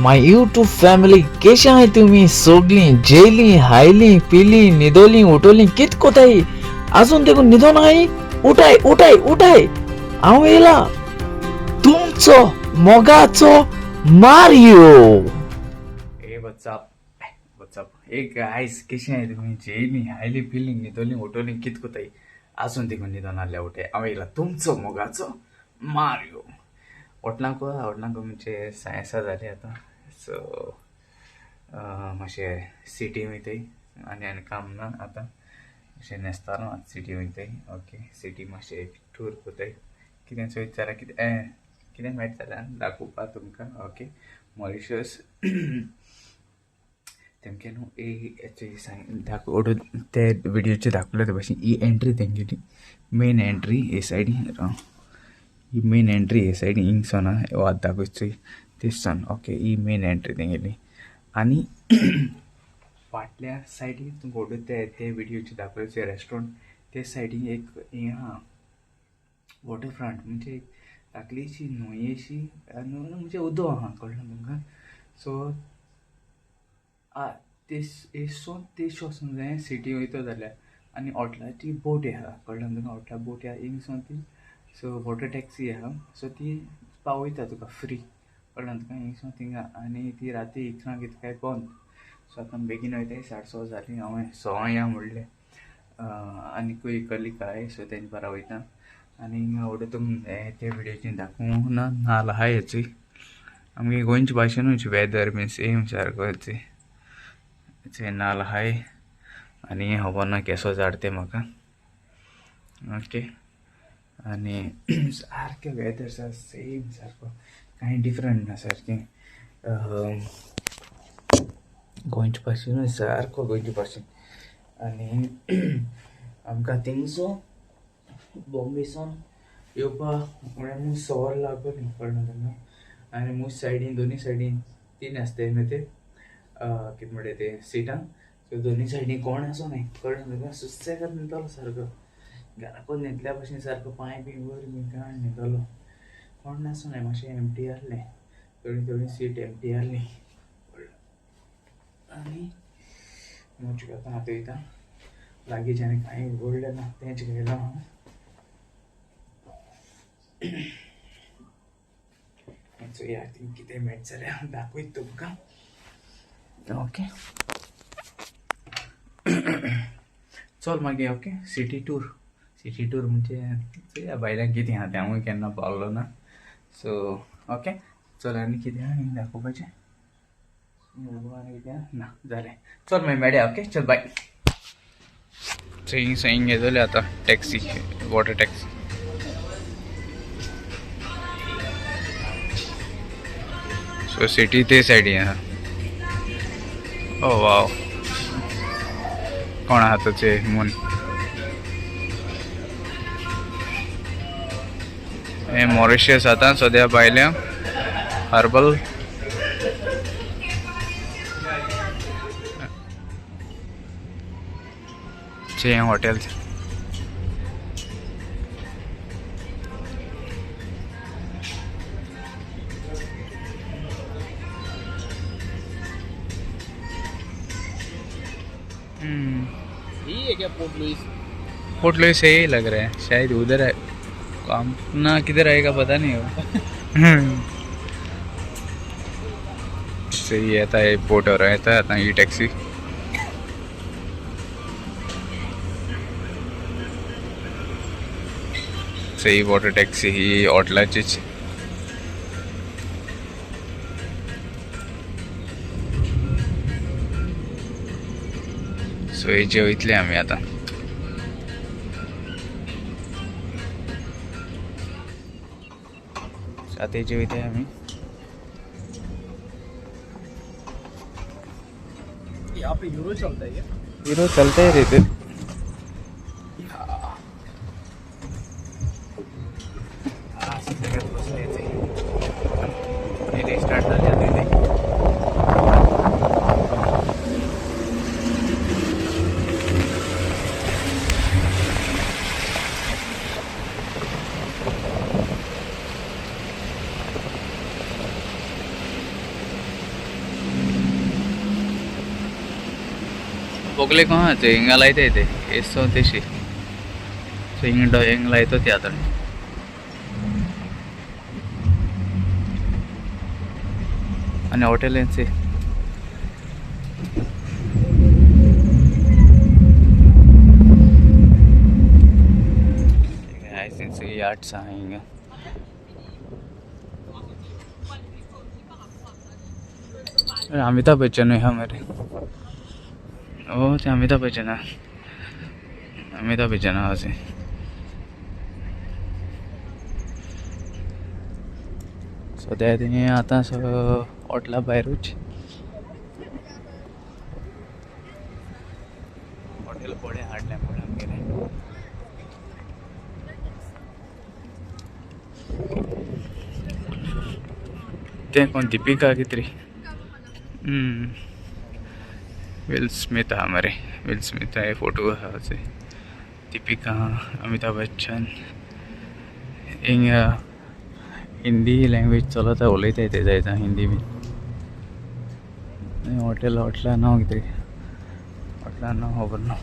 माय YouTube family कशी आहे तुम्ही सोडली जेली हायली पिली निदोली उठवली कित कोताई अजून देखून निधो नाही उठाय उठाय उठाय हांव येला तुमचो मोगाचो मारियो ए व्हॉट्सअप ए गाइस कशी आहे तुम्ही जेली हायली पिली निदोली उठवली कित कोताई अजून देखून निधो नाल्या उठाय हांव येला तुमचो मोगाचो मारियो वटनाको म्हणजे सायन्सा जाली आता सो मातशें सिटी वयताय आनी काम ना आतां अशें नेस्तारो आतां सिटी वयताय ओके सिटी मातशें टूर कोताय कितें चोयत जाल्यार कितें मेळटा जाल्यार दाखोवपा तुमकां ओके मॉरिशस तेमगे न्हू दाखोवड ते विडियोचेर दाखयले ते भाशेन ही एंट्री तेंगेली मेन एंट्री हे सायडीन ही मेन एंट्री हे सायडीन हिंगसोन वाद दाखोवची तेसान ओके ही मेन एंट्री तेंगेली आनी फाटल्या सायडीन तुमकां ते विडियोचे दाखयचे रेस्टॉरंट ते सायडीन एक हें आहा वॉटर फ्रंट म्हणजे धाकलीशी न्हंयेशी म्हणजे उदो आहा कळ्ळें तुमकां सो तेश वचूंक जाय सिटी वयता जाल्यार आनी हॉटलाची बोट आहा कळ्ळें तुमकां हॉटला बोट आहा हिंगसोन ती सो वॉटर टॅक्सी आहा सो ती पावयता तुका फ्री कळ्ळें तुका हिंगसोन थिंगा आनी ती राती इकरांक कितें काय बंद सो आतां बेगीन वयताय 6:30 जालीं हांवें 6 या म्हणलें आनीकूय कलीग आहाय सो तेंचे बारा वयता आनी हिंगा आवडे तुमकां ते विडियोचेर दाखोवंक ना नाल्ल आहाय हेची आमगे गोंयचे भाशेनूच वेदर बीन सेम सारको हेचे नाल्ल आहाय आनी खबर ना केसो झाड ते म्हाका ओके आनी सारकें वेदर सेम सारको कांय डिफरंट ना सारकें गोंयचे भाशेनूच सारको गोंयचे भाशेन आनी आमकां थिंगसो बॉम्बेसून येवपाक म्हळ्यार 6 वर लागोली कळ्ळें तुमकां आनी मुज सायडीन दोनी सायडीन 3 आसताय न्हू ते कितें म्हणटा ते सिटां सो दोनी सायडीन कोण आसो न्हय कळ्ळें तुमकां सुसेगाद न्हिदलो सारको घराकून न्हिदल्या भशेन सारको पांय बी वर बी काण न्हिदलो कोण नासो न्हय मातशें एमटी आहलें थोडी सीट एमटी आहली आनी मुज घेता आतां वयता लागींच आनी कांय उरलें ना तेंच घेयलो हांव चोया थिंग कितें मेळटा जाल्यार दाखयत तुमकां ओके चल मागीर ओके सिटी टूर म्हणजे चोया भायल्यान कितें आहा तें हांवूय केन्ना पावलो ना सो ओके चल आनी कितें आहा हिंग दाखोवपाचें आनी कितें आहा ना जालें चल मागीर मेळया ओके चल बाय सो हिंग येतले आतां taxi water taxi so city ते सायडीन आहा ओ वाव कोण आहा तुजे म्हूण हे मॉरिशस आतां सद्या भायल्या हर्बल चे हॉटेल यही है क्या पोर्ट लुइस यही लग रहा है शायद उधर है काम ना किधर आएगा पता नहीं हो सही आता है पोर्ट हो रहा था आता ये टैक्सी सही वॉटर टॅक्सी ही हॉटलाचीच सो हेजे वयतले आमी आतां आतां हेजे वयताय आमी यहाँ पे यूरो चलता है क्या? हीरो चलता है रहते स्टार्ट झाले बोगले कोणाचे हिंगा लायता येते एसो तेशी सो हिंग लायतो ते आता आणि हॉटेलांचे यार्ड सा हिंगा अमिताभ बच्चन है हमारे ओ ते अमिताभ बच्चन हाँ से सो त्या आता सो हॉटेला भायरूच हॉटेल पडे हाडल्या म्हणून आमगेले ते कोण दीपिका कितरी विल स्मिथ हमारे विल स्मिथ है फोटो है से दीपिका अमिताभ बच्चन हिंग हिंदी लँग्वेज चलता उलयता येते जायचा हिंदी बी हॉटेला नाव कितें हॉटेला नाव खबर ना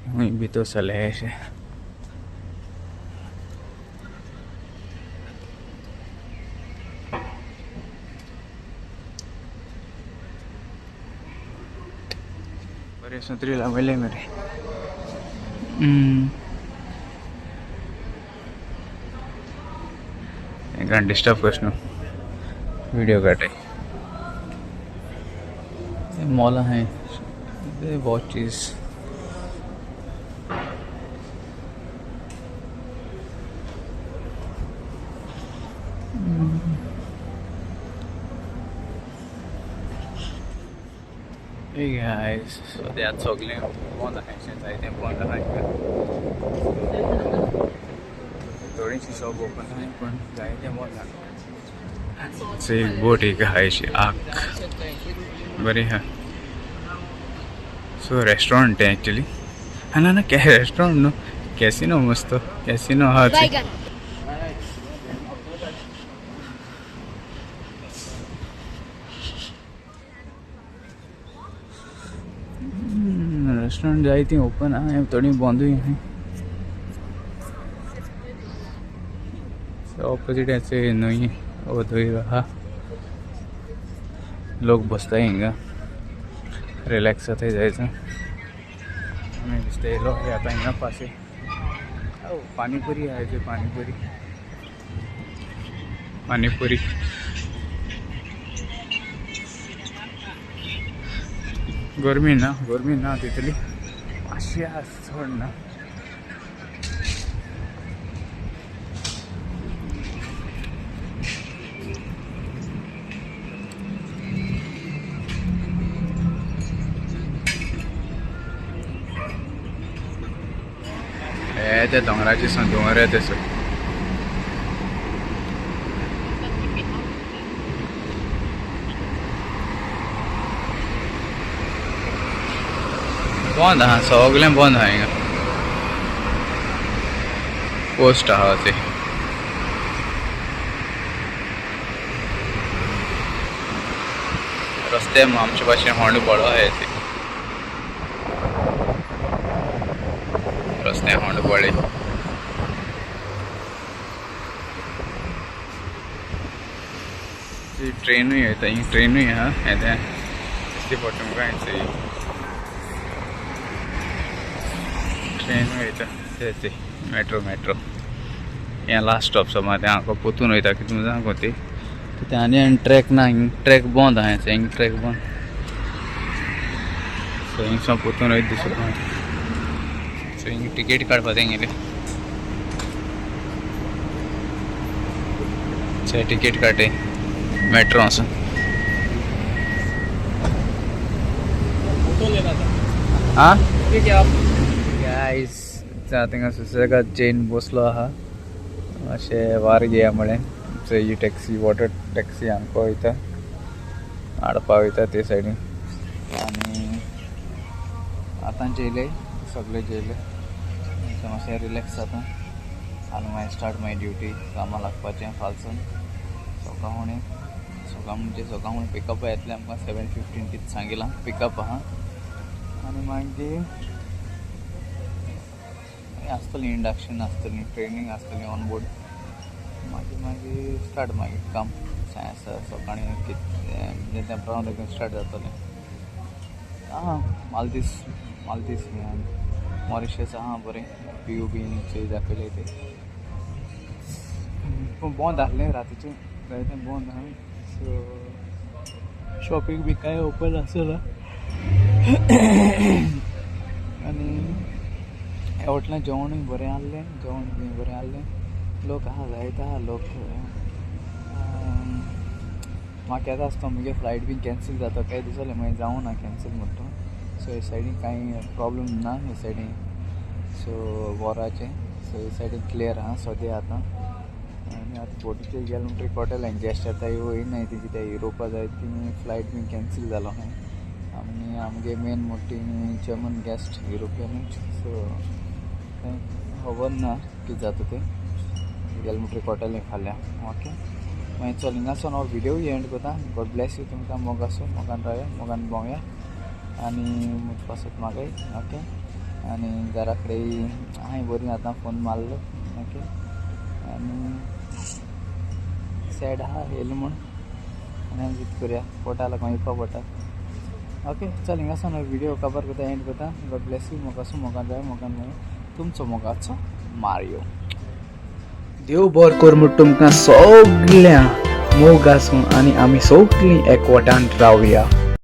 हुई भी तो सलेश है बरे संतरी लावले मेरे एक डिस्टर्ब करना वीडियो काटे मॉल है watches Hey guys, so that's ugly. Bond आहे since I think bond आहे थोडीशी शॉप ओपन आहे पण जायचे बंद आहे एक बोट एक आहे आख बरी हा सो रेस्टॉरंट आहे ॲक्च्युली हा ना क्या रेस्टॉरंट नो कॅसिनो मस्त कॅसिनो हा रेस्टोरेंट जाई थी ओपन है थोड़ी बंद हुई है ऑपोजिट ऐसे नहीं वो तो ही रहा लोग बसता हिंगा रिलॅक्स होते जायचं स्टे लो आता हिंगा पासे पानीपुरी आहे ते पानीपुरी गर्मी ना तिथली अशी सोड ना त्या दोंगराची दोंगर आहे तसं बंद हाँ सगळे बंद आहे हिंगा पोस्ट आहा ते रस्ते आमच्या भाशेन होंड बळो आहे ते रस्ते होंड बळे ट्रेनूय येता ही ट्रेनूय हा येता ती पटून काय ट्रेन वयता ते मेट्रो हे लास्ट स्टॉप समज ते हांगा पोतून वयता की तुमकां सांगू ती ते आनी ट्रॅक ना हिंग ट्रॅक बंद आहा हिंग ट्रॅक बंद सो हिंगसान पोतून वयता दिसता सो हिंग टिकेट काडपा तेंगेले से टिकेट काटे मेट्रो आसा फोटो लेना था हाँ ठीक है आप गाइस थिंगा सुसेगाद चेन बसलो आहा अशें वार घेया म्हळें ही टॅक्सी वॉटर टॅक्सी आमकां वयता हाडपा वयता ते सायडीन आनी आतां जेयले सगळे जेयले मातशें रिलॅक्स जाता आनी मागीर स्टार्ट माय ड्युटी कामां लागपाचें फालसून सोकावणे सोका म्हणजे सोकावणे पिकअप येतले आमकां 7:15 कितें सांगिलां पिकअप आहा आनी मागीर आसतली इंडक्शन आसतली ट्रेनिंग आसतली ऑन बोर्ड मागीर स्टार्ट मागीर काम सकाळी म्हणजे तेंपरां देखून स्टार्ट जातलें मालदीस मॉरिशस आहा बरें व्यू बीन चेंज दाखयले ते पूण बंद आसलें रातीचें जायतें बंद आहा सो शॉपिंग बी कांय ओपन आसना आनी ह्या हॉटेलांत जेवणूय बरें आहलें जेवण बी बरें आहलें लोक आहा जायत आहा लोक म्हाका येता आसता मुगे फ्लायट बी कॅन्सील जाता काही दिसाले मागीर जावं ना कॅन्सील म्हणटा सो हे सायडीन कांय प्रॉब्लम ना हे सायडीन सो वॉराचे सो हे सायडीन क्लियर आहा सद्या आतां आनी आतां बोटीचेर गेले म्हणटकीर हॉटेलांक गेस्ट येता येयनाय ती कित्याक युरोपा जाय ती फ्लायट बी कॅन्सील जालो आहाय आनी आमगे मेन मोठी जर्मन गेस्ट युरोपियनूच सो खबर ना कितें जाता तें गेले म्हणटकीर हॉटेलांक फाल्यां ओके मागीर चल हिंगासून हांव व्हिडियो एंड करता गॉड ब्लेस यू तुमकां मोगासून मोगान रावया मोगान भोंवया आनी पासत मागय ओके आनी घरा कडेन हांवें बरी आतां फोन मारलो ओके आनी सॅड आहा येयलो म्हूण आनी आमी कितें करया पोटा लागून येवपा पडटा ओके चल हिंगासून हांव व्हिडियो कवर करता एंड करता गॉड ब्लेस यू मोगासून मोगान रावया मोगान भोंवया तुमचो मोगाचो मारियो देव बरें कर म्हूण तुमकां सगळ्या मोग आसूं आनी आमी सगळीं एकवटान रावया